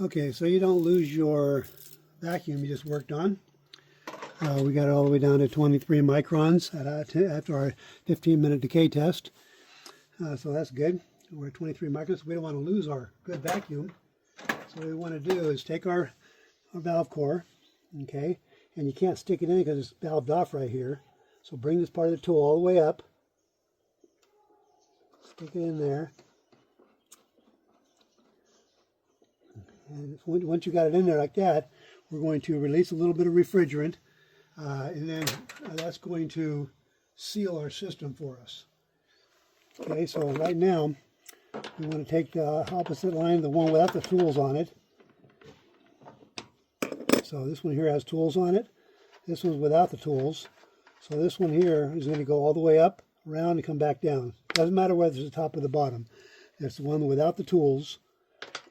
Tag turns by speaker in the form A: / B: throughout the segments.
A: Okay, so you don't lose your vacuum you just worked on. We got it all the way down to 23 microns after our 15-minute decay test. So that's good. We're at 23 microns. We don't want to lose our good vacuum. So what we want to do is take our valve core, okay, and you can't stick it in because it's valved off right here. So bring this part of the tool all the way up. Stick it in there. And once you got it in there like that, we're going to release a little bit of refrigerant, and then that's going to seal our system for us. Okay, so right now, we want to take the opposite line, the one without the tools on it. So this one here has tools on it. This one's without the tools. So this one here is going to go all the way up, around, and come back down. Doesn't matter whether it's the top or the bottom. It's the one without the tools.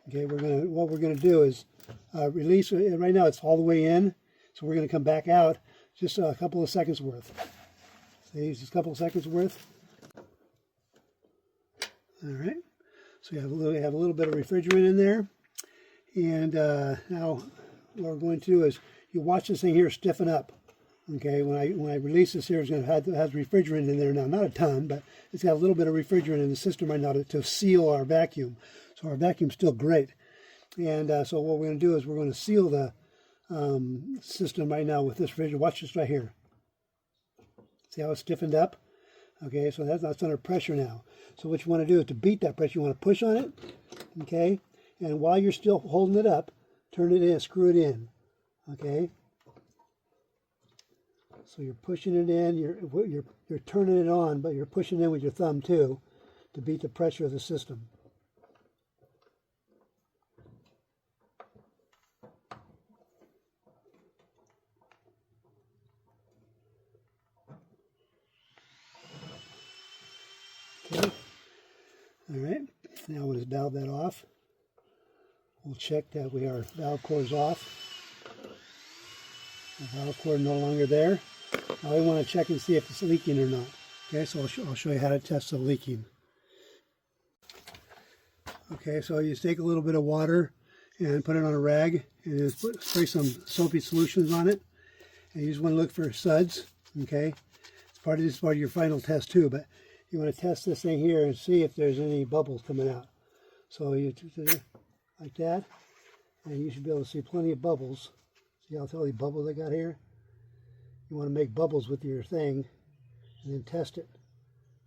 A: Okay, what we're gonna do is release it. Right now it's all the way in, so we're gonna come back out just a couple of seconds worth. See, just a couple of seconds worth. All right. So you have a little bit of refrigerant in there, and now what we're going to do is you watch this thing here stiffen up. Okay, when I release this here, it's going to have refrigerant in there now. Not a ton, but it's got a little bit of refrigerant in the system right now to seal our vacuum. So our vacuum's still great. And so what we're going to do is we're going to seal the system right now with this refrigerant. Watch this right here. See how it's stiffened up? Okay, so that's under pressure now. So what you want to do is to beat that pressure, you want to push on it, okay? And while you're still holding it up, turn it in, screw it in, okay? So you're pushing it in, you're turning it on, but you're pushing it in with your thumb too to beat the pressure of the system. Okay. All right. Now we'll just valve that off. We'll check that our valve core is off. The valve core no longer there. Now we want to check and see if it's leaking or not. Okay, so I'll show you how to test the leaking. Okay, so you take a little bit of water and put it on a rag and just spray some soapy solutions on it. And you just want to look for suds. Okay, this is part of your final test too, but you want to test this thing here and see if there's any bubbles coming out. So you do it like that, and you should be able to see plenty of bubbles. See how many bubbles I got here? You want to make bubbles with your thing and then test it.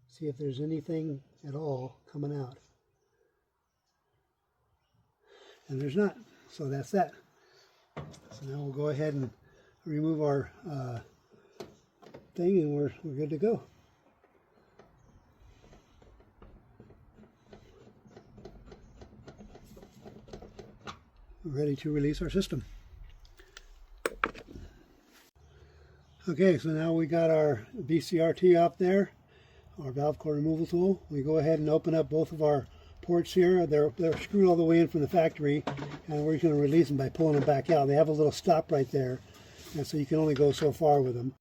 A: See if there's anything at all coming out. And there's not. So that's that. So now we'll go ahead and remove our thing, and we're good to go. We're ready to release our system. Okay, so now we got our VCRT up there, our valve core removal tool. We go ahead and open up both of our ports here. They're screwed all the way in from the factory, and we're just going to release them by pulling them back out. They have a little stop right there, and so you can only go so far with them.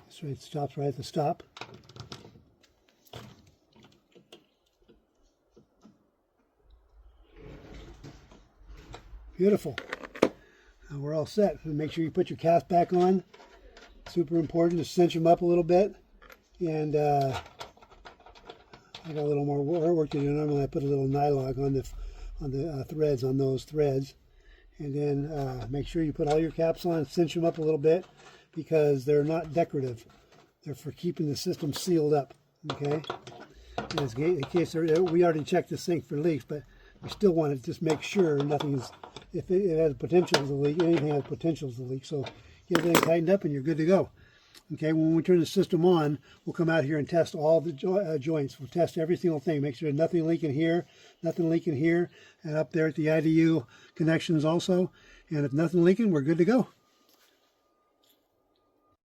A: So it stops right at the stop. Beautiful. Now we're all set. And make sure you put your caps back on. Super important to cinch them up a little bit. And I got a little more work to do. Normally I put a little nylon on the threads, on those threads. And then make sure you put all your caps on, cinch them up a little bit, because they're not decorative. They're for keeping the system sealed up. Okay. In case we already checked this thing for leaks, but we still want to just make sure nothing's. If it has potential to leak, anything has potential to leak. So get everything tightened up and you're good to go. Okay, when we turn the system on, we'll come out here and test all the joints. We'll test every single thing, make sure there's nothing leaking here, nothing leaking here, and up there at the IDU connections also. And if nothing leaking, we're good to go.